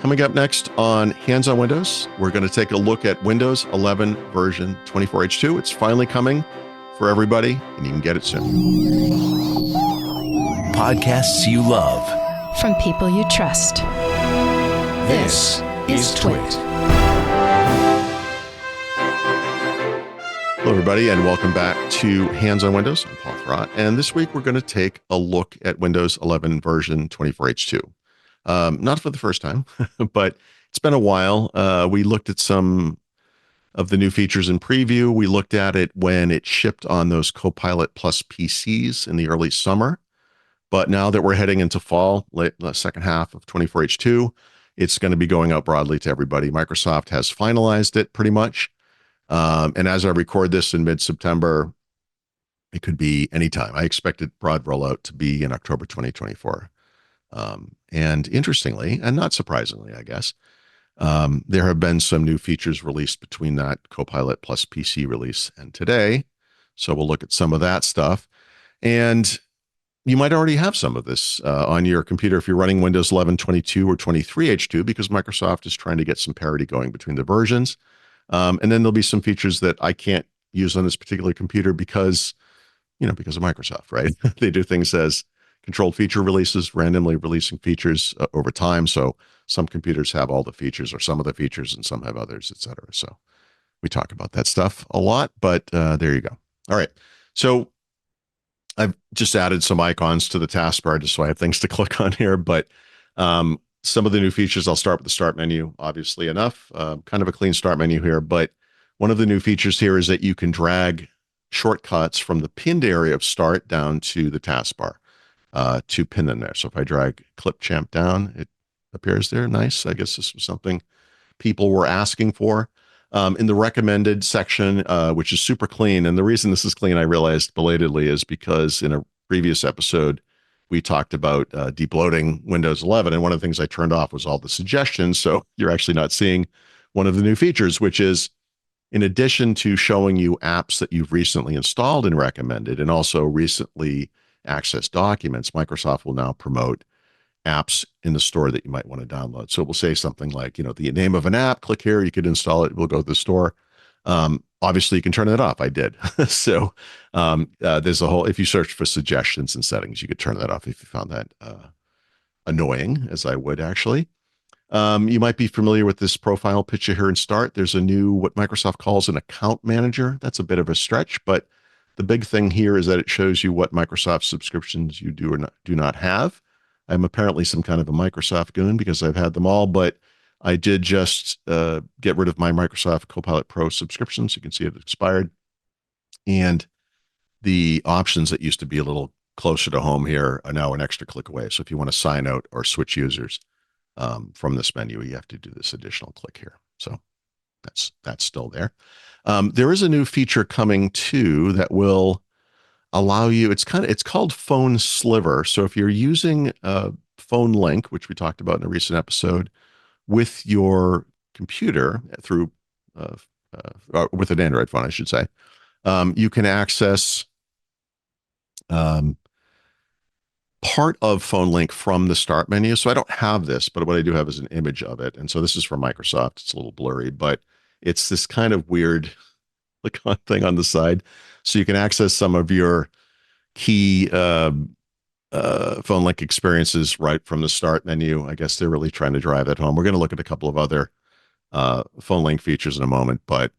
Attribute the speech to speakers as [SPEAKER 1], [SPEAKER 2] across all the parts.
[SPEAKER 1] Coming up next on Hands on Windows, we're going to take a look at Windows 11 version 24H2. It's finally coming for everybody, and you can get it soon.
[SPEAKER 2] Podcasts you love
[SPEAKER 3] from people you trust.
[SPEAKER 2] This is TWiT.
[SPEAKER 1] Hello, everybody, and welcome back to Hands on Windows. I'm Paul Thurrott, and this week we're going to take a look at Windows 11 version 24H2. Not for the first time, but it's been a while. We looked at some of the new features in preview. We looked at it when it shipped on those Copilot Plus PCs in the early summer. But now that we're heading into fall, the second half of 24H2, it's going to be going out broadly to everybody. Microsoft has finalized it pretty much. And as I record this in mid-September, it could be anytime. I expected broad rollout to be in October 2024. And interestingly, and not surprisingly, I guess, there have been some new features released between that Copilot Plus PC release and today. So we'll look at some of that stuff. And you might already have some of this on your computer if you're running Windows 11 22 or 23H2, because Microsoft is trying to get some parity going between the versions. And then there'll be some features that I can't use on this particular computer because of Microsoft, right? They do things as controlled feature releases, randomly releasing features over time. So some computers have all the features or some of the features and some have others, et cetera. So we talk about that stuff a lot, but there you go. All right. So I've just added some icons to the taskbar just so I have things to click on here. But some of the new features, I'll start with the start menu, obviously enough. Kind of a clean start menu here. But one of the new features here is that you can drag shortcuts from the pinned area of start down to the taskbar. To pin them there. So if I drag Clipchamp down, it appears there. Nice. I guess this was something people were asking for. In the recommended section, which is super clean. And the reason this is clean, I realized belatedly, is because in a previous episode, we talked about deep loading Windows 11. And one of the things I turned off was all the suggestions. So you're actually not seeing one of the new features, which is in addition to showing you apps that you've recently installed and recommended, and also recently access documents, Microsoft will now promote apps in the store that you might want to download. So it will say something like, the name of an app, click here, you could install it, we'll go to the store. Obviously you can turn it off. I did. So there's a whole, if you search for suggestions and settings, you could turn that off if you found that annoying, as I would actually. You might be familiar with this profile picture here in Start. There's a new, what Microsoft calls an account manager. That's a bit of a stretch, but the big thing here is that it shows you what Microsoft subscriptions you do or do not have. I'm apparently some kind of a Microsoft goon because I've had them all, but I did just get rid of my Microsoft Copilot Pro subscriptions. You can see it expired. And the options that used to be a little closer to home here are now an extra click away. So if you want to sign out or switch users from this menu, you have to do this additional click here. So that's still there. There is a new feature coming too that will allow you, it's called Phone Sliver. So if you're using Phone Link, which we talked about in a recent episode, with your computer through, with an Android phone, I should say, you can access part of Phone Link from the start menu. So I don't have this, but what I do have is an image of it. And so this is from Microsoft. It's a little blurry, but it's this kind of weird thing on the side. So you can access some of your key Phone Link experiences right from the start menu. I guess they're really trying to drive that home. We're going to look at a couple of other Phone Link features in a moment, but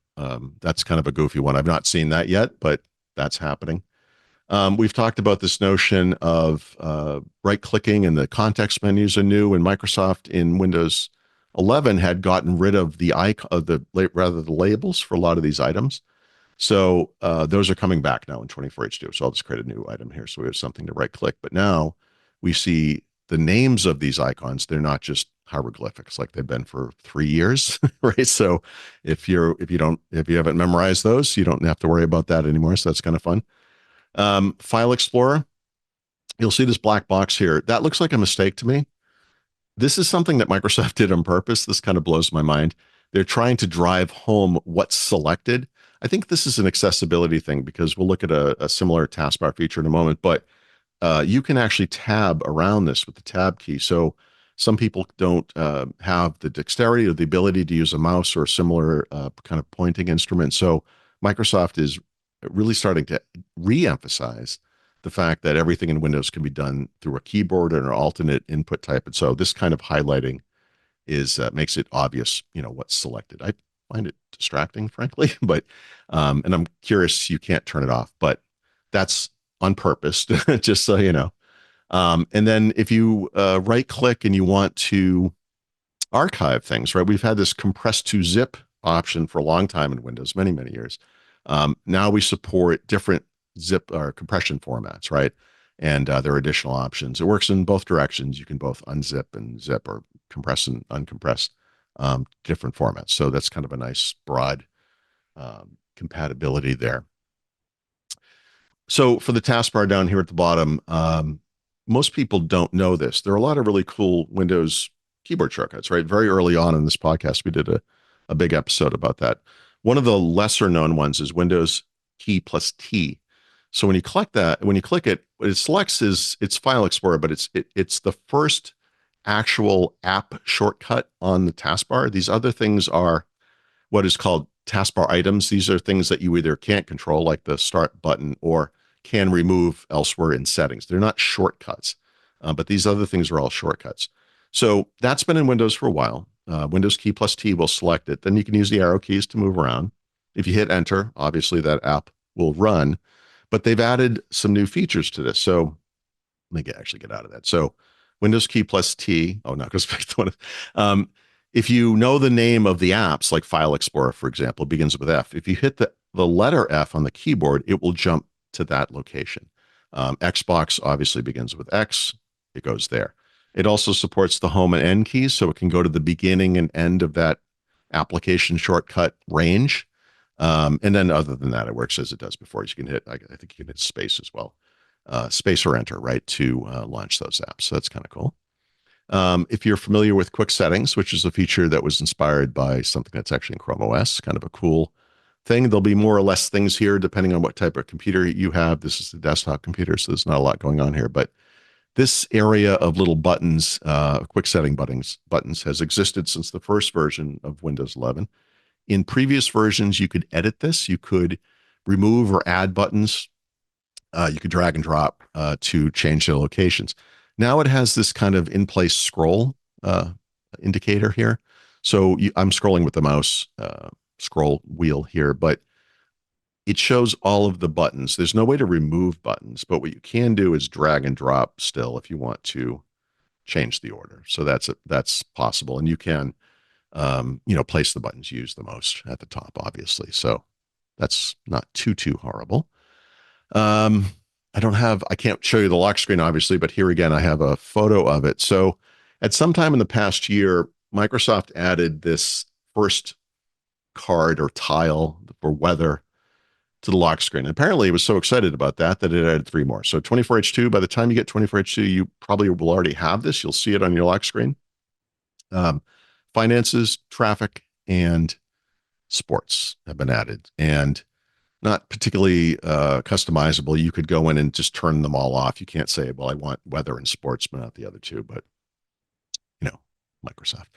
[SPEAKER 1] that's kind of a goofy one. I've not seen that yet, but that's happening. We've talked about this notion of right-clicking, and the context menus are new, and Microsoft in Windows 11 had gotten rid of the labels for a lot of these items. So those are coming back now in 24H2. So I'll just create a new item here so we have something to right-click. But now we see the names of these icons. They're not just hieroglyphics like they've been for 3 years, right? So if you haven't memorized those, you don't have to worry about that anymore. So that's kind of fun. File Explorer, you'll see this black box here. That looks like a mistake to me. This is something that Microsoft did on purpose. This kind of blows my mind. They're trying to drive home what's selected. I think this is an accessibility thing because we'll look at a similar taskbar feature in a moment, but you can actually tab around this with the tab key. So Some people don't have the dexterity or the ability to use a mouse or a similar kind of pointing instrument. So Microsoft is really starting to re-emphasize the fact that everything in Windows can be done through a keyboard and an alternate input type. And so this kind of highlighting is makes it obvious, what's selected. I find it distracting, frankly, but and I'm curious, you can't turn it off, but that's on purpose, just so you know. And then if you right click and you want to archive things, right? We've had this compress to zip option for a long time in Windows, many, many years. Now we support different zip or compression formats, right? And there are additional options. It works in both directions. You can both unzip and zip or compress and uncompress different formats. So that's kind of a nice broad compatibility there. So for the taskbar down here at the bottom, most people don't know this. There are a lot of really cool Windows keyboard shortcuts, right? Very early on in this podcast, we did a big episode about that. One of the lesser known ones is Windows key plus T. So when you click it, what it selects is it's File Explorer, but it's the first actual app shortcut on the taskbar. These other things are what is called taskbar items. These are things that you either can't control, like the start button, or can remove elsewhere in settings. They're not shortcuts, but these other things are all shortcuts. So that's been in Windows for a while. Windows key plus T will select it. Then you can use the arrow keys to move around. If you hit enter, obviously that app will run, but they've added some new features to this. So let me actually get out of that. So Windows key plus T, no, it goes back to one. If you know the name of the apps, like File Explorer, for example, begins with F. If you hit the letter F on the keyboard, it will jump to that location. Xbox obviously begins with X. It goes there. It also supports the home and end keys, so it can go to the beginning and end of that application shortcut range. And then other than that, it works as it does before. You can hit, I think you can hit space as well. Space or enter, right, to launch those apps. So that's kind of cool. If you're familiar with quick settings, which is a feature that was inspired by something that's actually in Chrome OS, kind of a cool thing. There'll be more or less things here depending on what type of computer you have. This is the desktop computer, so there's not a lot going on here. But this area of little buttons, quick setting buttons has existed since the first version of Windows 11. In previous versions, you could edit this. You could remove or add buttons. You could drag and drop to change the locations. Now it has this kind of in-place scroll indicator here. So I'm scrolling with the mouse scroll wheel here, but it shows all of the buttons. There's no way to remove buttons, but what you can do is drag and drop still if you want to change the order. So that's possible, and you can place the buttons you use the most at the top, obviously. So that's not too horrible. I can't show you the lock screen, obviously, but here again, I have a photo of it. So at some time in the past year, Microsoft added this first card or tile for weather to the lock screen. And apparently it was so excited about that it added 3 more. So 24H2, by the time you get 24H2, you probably will already have this. You'll see it on your lock screen. Finances, traffic, and sports have been added. And not particularly customizable. You could go in and just turn them all off. You can't say, well, I want weather and sports, but not the other two, but Microsoft.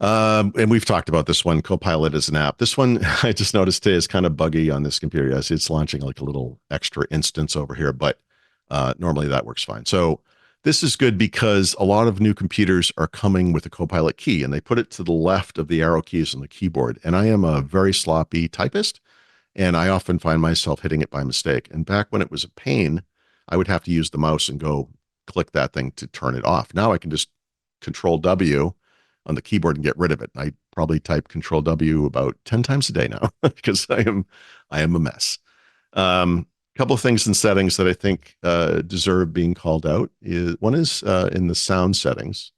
[SPEAKER 1] And we've talked about this one, Copilot as an app. This one, I just noticed today, is kind of buggy on this computer. Yes, it's launching like a little extra instance over here, but normally that works fine. So this is good because a lot of new computers are coming with a Copilot key, and they put it to the left of the arrow keys on the keyboard. And I am a very sloppy typist, and I often find myself hitting it by mistake. And back when it was a pain, I would have to use the mouse and go click that thing to turn it off. Now I can just Control W on the keyboard and get rid of it. I probably type Control W about 10 times a day now because I am a mess. Couple of things in settings that I think deserve being called out. One is in the sound settings.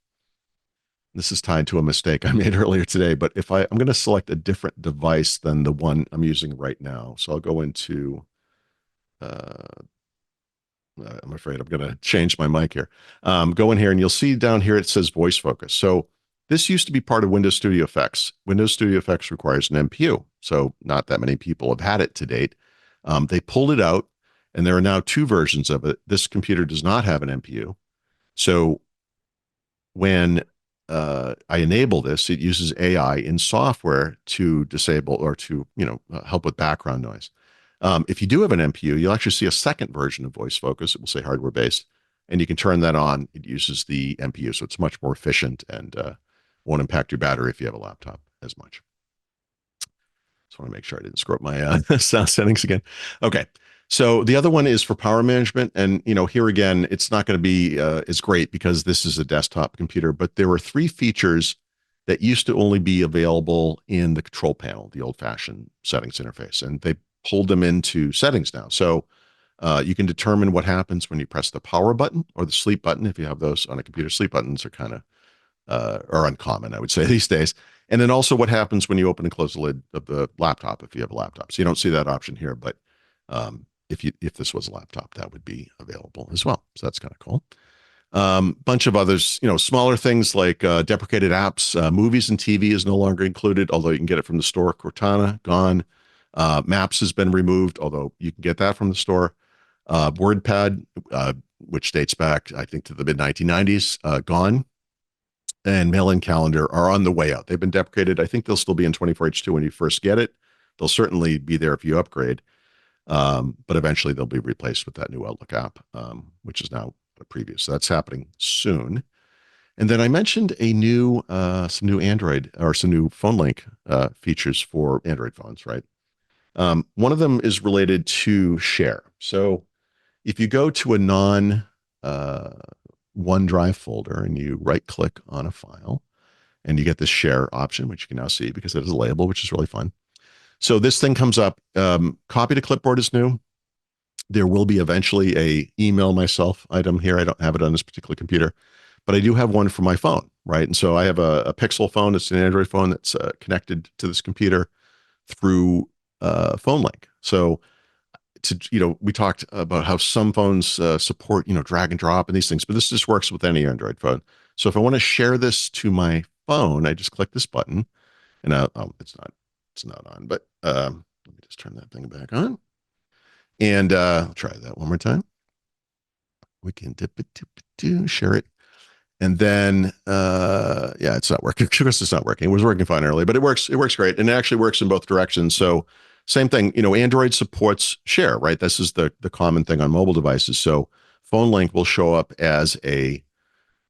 [SPEAKER 1] This is tied to a mistake I made earlier today, but if I'm going to select a different device than the one I'm using right now. So I'll go into, I'm afraid I'm going to change my mic here. Go in here and you'll see down here, it says voice focus. So this used to be part of Windows Studio Effects. Windows Studio Effects requires an NPU. So not that many people have had it to date. They pulled it out, and there are now 2 versions of it. This computer does not have an NPU. So when I enable this, it uses AI in software to disable or to help with background noise. If you do have an NPU, you'll actually see a second version of voice focus. It will say hardware based, and you can turn that on. It uses the NPU, so it's much more efficient and won't impact your battery if you have a laptop as much. Just want to make sure I didn't screw up my sound settings again. Okay. So the other one is for power management. And, here again, it's not going to be as great because this is a desktop computer, but there were 3 features that used to only be available in the control panel, the old fashioned settings interface. And they pulled them into settings now. So you can determine what happens when you press the power button or the sleep button. If you have those on a computer, sleep buttons are kind of are uncommon, I would say, these days. And then also what happens when you open and close the lid of the laptop if you have a laptop. So you don't see that option here, but if this was a laptop, that would be available as well. So that's kind of cool. Bunch of others, smaller things like deprecated apps, movies and TV is no longer included, although you can get it from the store. Cortana, gone. Maps has been removed, although you can get that from the store. WordPad, which dates back, I think, to the mid-1990s, gone. And mail-in calendar are on the way out. They've been deprecated. I think they'll still be in 24H2 when you first get it. They'll certainly be there if you upgrade. But eventually they'll be replaced with that new Outlook app, which is now a preview. So that's happening soon. And then I mentioned some new Android or some new phone link features for Android phones, right? One of them is related to share. So if you go to a non OneDrive folder and you right click on a file and you get this share option, which you can now see because it is a label, which is really fun. So this thing comes up. Copy to clipboard is new. There will be eventually a email myself item here. I don't have it on this particular computer, but I do have one for my phone, right? And so I have a Pixel phone. It's an Android phone that's connected to this computer through phone link. So we talked about how some phones support, drag and drop and these things, but this just works with any Android phone. So if I want to share this to my phone, I just click this button and it's not on, but let me just turn that thing back on and I'll try that one more time. We can share it. And then, it's not working. Of course, it's not working. It was working fine earlier, but it works great. And it actually works in both directions. So same thing, Android supports share, right? This is the common thing on mobile devices. So phone link will show up as an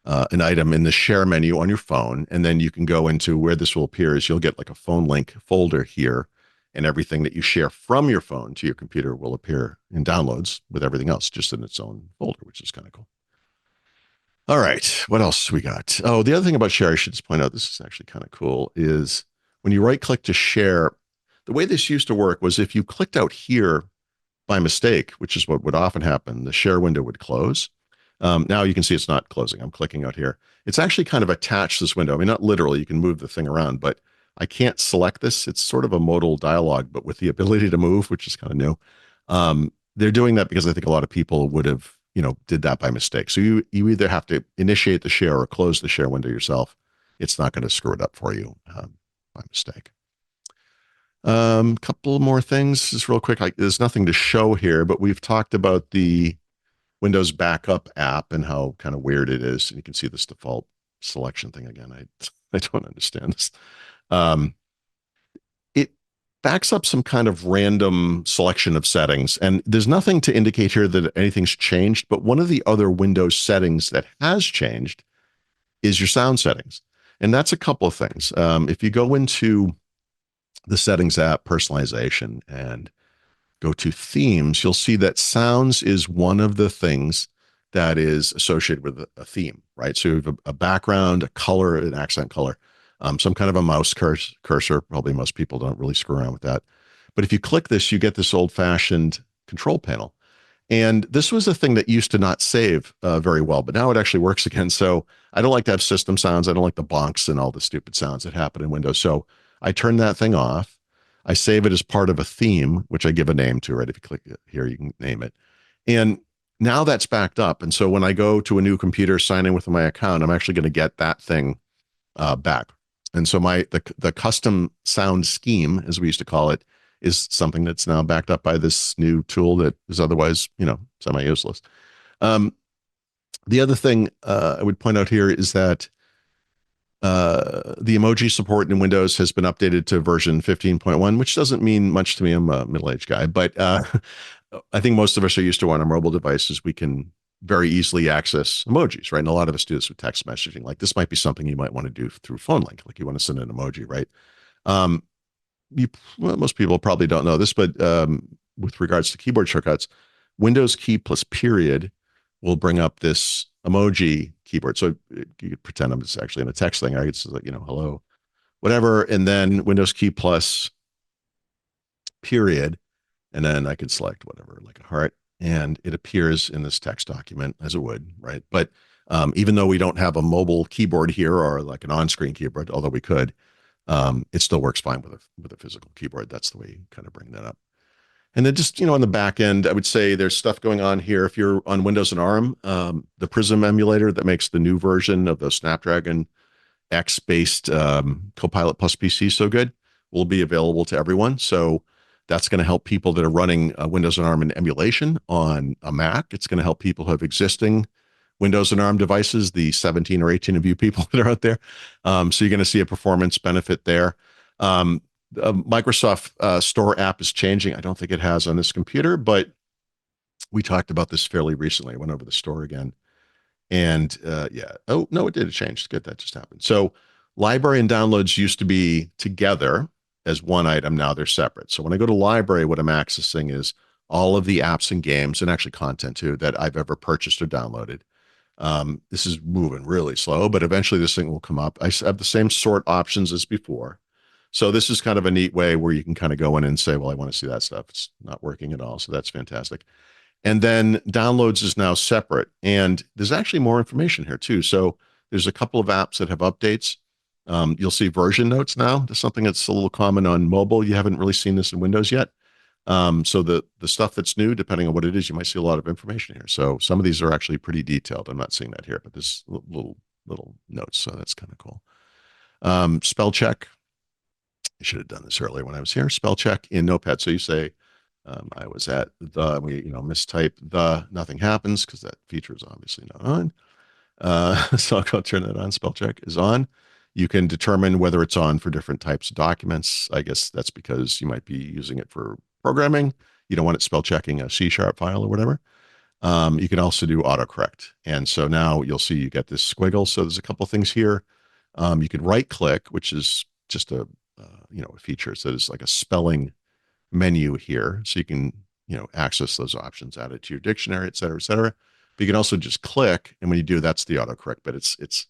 [SPEAKER 1] item in the share menu on your phone. And then you can go into where this will appear is you'll get like a phone link folder here, and everything that you share from your phone to your computer will appear in downloads with everything else just in its own folder, which is kind of cool. All right, what else we got? Oh, the other thing about share, I should just point out, this is actually kind of cool, is when you right click to share, the way this used to work was if you clicked out here by mistake, which is what would often happen, the share window would close. Now you can see it's not closing. I'm clicking out here. It's actually kind of attached to this window. I mean, not literally, you can move the thing around, but I can't select this. It's sort of a modal dialogue, but with the ability to move, which is kind of new. They're doing that because I think a lot of people would have, did that by mistake. So you either have to initiate the share or close the share window yourself. It's not going to screw it up for you by mistake. Couple more things just real quick. There's nothing to show here, but we've talked about the Windows backup app and how kind of weird it is. And you can see this default selection thing again. I don't understand this. It backs up some kind of random selection of settings, and there's nothing to indicate here that anything's changed. But one of the other Windows settings that has changed is your sound settings. And that's a couple of things. If you go into the settings app, personalization, and go to themes, you'll see that sounds is one of the things that is associated with a theme, right? So you have a background, a color, an accent color, some kind of a mouse cursor. Probably most people don't really screw around with that. But if you click this, you get this old-fashioned control panel. And this was a thing that used to not save very well, but now it actually works again. So I don't like to have system sounds. I don't like the bonks and all the stupid sounds that happen in Windows. So I turn that thing off. I save it as part of a theme, which I give a name to, right? If you click here, you can name it. And now that's backed up. And so when I go to a new computer, sign in with my account, I'm actually going to get that thing back. And so the custom sound scheme, as we used to call it, is something that's now backed up by this new tool that is otherwise, semi-useless. The other thing I would point out here is that the emoji support in Windows has been updated to version 15.1, which doesn't mean much to me. I'm a middle-aged guy, but I think most of us are used to on our mobile devices. We can very easily access emojis, right? And a lot of us do this with text messaging. Like this might be something you might want to do through phone link. Like you want to send an emoji, right? Um, most people probably don't know this, but with regards to keyboard shortcuts, Windows key plus period will bring up this emoji keyboard. So you could pretend I'm just actually in a text thing. I could say, like, hello, whatever. And then Windows key plus period. And then I could select whatever, like a heart. And it appears in this text document as it would, right? But even though we don't have a mobile keyboard here or like an on-screen keyboard, although we could, it still works fine with a physical keyboard. That's the way you kind of bring that up. And then just, on the back end, I would say there's stuff going on here. If you're on Windows and ARM, the Prism emulator that makes the new version of the Snapdragon X-based Copilot Plus PC so good will be available to everyone. So that's going to help people that are running Windows and ARM in emulation on a Mac. It's going to help people who have existing Windows and ARM devices, the 17 or 18 of you people that are out there. So you're going to see a performance benefit there. Microsoft Store app is changing. I don't think it has on this computer, but we talked about this fairly recently. I went over the store again. And yeah, oh, no, it did. It changed. Good, that just happened. So library and downloads used to be together as one item. Now they're separate. So when I go to library, what I'm accessing is all of the apps and games, and actually content too, that I've ever purchased or downloaded. This is moving really slow, but eventually this thing will come up. I have the same sort options as before. So this is kind of a neat way where you can kind of go in and say, well, I want to see that stuff. It's not working at all. So that's fantastic. And then downloads is now separate. And there's actually more information here too. So there's a couple of apps that have updates. You'll see version notes now. There's something that's a little common on mobile. You haven't really seen this in Windows yet. So the stuff that's new, depending on what it is, you might see a lot of information here. So some of these are actually pretty detailed. I'm not seeing that here, but there's little notes. So that's kind of cool. Spell check. I should have done this earlier when I was here. Spell check in Notepad. So you say, I was at we mistype nothing happens because that feature is obviously not on. So I'll go turn that on. Spell check is on. You can determine whether it's on for different types of documents. I guess that's because you might be using it for programming. You don't want it spell checking a C# file or whatever. You can also do autocorrect. And so now you'll see you get this squiggle. So there's a couple of things here. You could right click, which is just a feature. So there's like a spelling menu here. So you can, access those options, add it to your dictionary, et cetera, et cetera. But you can also just click. And when you do, that's the autocorrect, but it's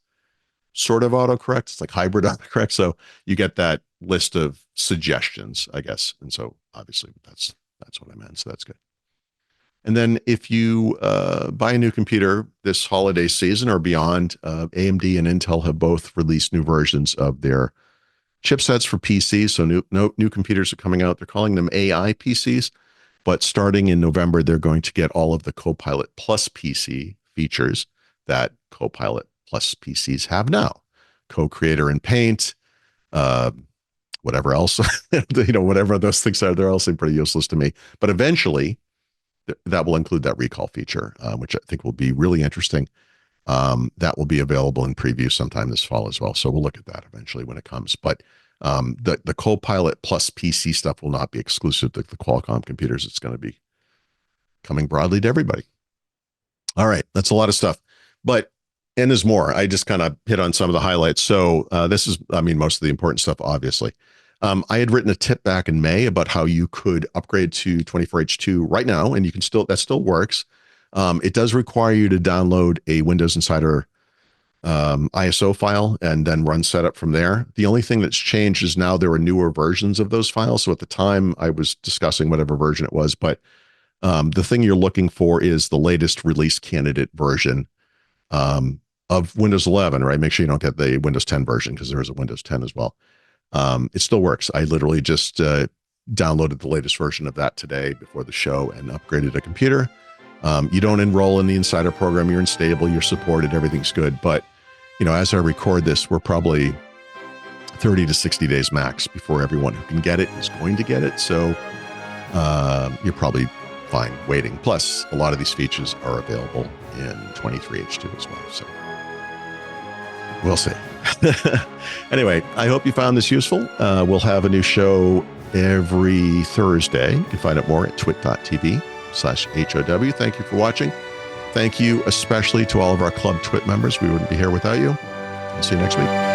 [SPEAKER 1] sort of autocorrect. It's like hybrid autocorrect. So you get that list of suggestions, I guess. And so obviously that's what I meant. So that's good. And then if you buy a new computer this holiday season or beyond, AMD and Intel have both released new versions of their chipsets for PCs. So new computers are coming out. They're calling them AI PCs, but starting in November, they're going to get all of the Copilot Plus PC features that Copilot Plus PCs have now. Co-creator in Paint, whatever else, whatever those things are, they're all seem pretty useless to me. But eventually, that will include that recall feature, which I think will be really interesting. That will be available in preview sometime this fall as well. So we'll look at that eventually when it comes. But the Copilot Plus PC stuff will not be exclusive to the Qualcomm computers. It's going to be coming broadly to everybody. All right, that's a lot of stuff. And there's more. I just kind of hit on some of the highlights. So this is, most of the important stuff, obviously. I had written a tip back in May about how you could upgrade to 24H2 right now, and you can that still works. It does require you to download a Windows Insider ISO file and then run setup from there. The only thing that's changed is now there are newer versions of those files. So at the time I was discussing whatever version it was, but the thing you're looking for is the latest release candidate version of Windows 11, right? Make sure you don't get the Windows 10 version because there is a Windows 10 as well. It still works. I literally just downloaded the latest version of that today before the show and upgraded a computer. You don't enroll in the Insider program. You're unstable. You're supported. Everything's good. But, as I record this, we're probably 30 to 60 days max before everyone who can get it is going to get it. So you're probably fine waiting. Plus, a lot of these features are available in 23H2 as well. So we'll see. Anyway, I hope you found this useful. We'll have a new show every Thursday. You can find out more at twit.tv/HOW. Thank you for watching. Thank you especially to all of our Club Twit members. We wouldn't be here without you. I'll see you next week.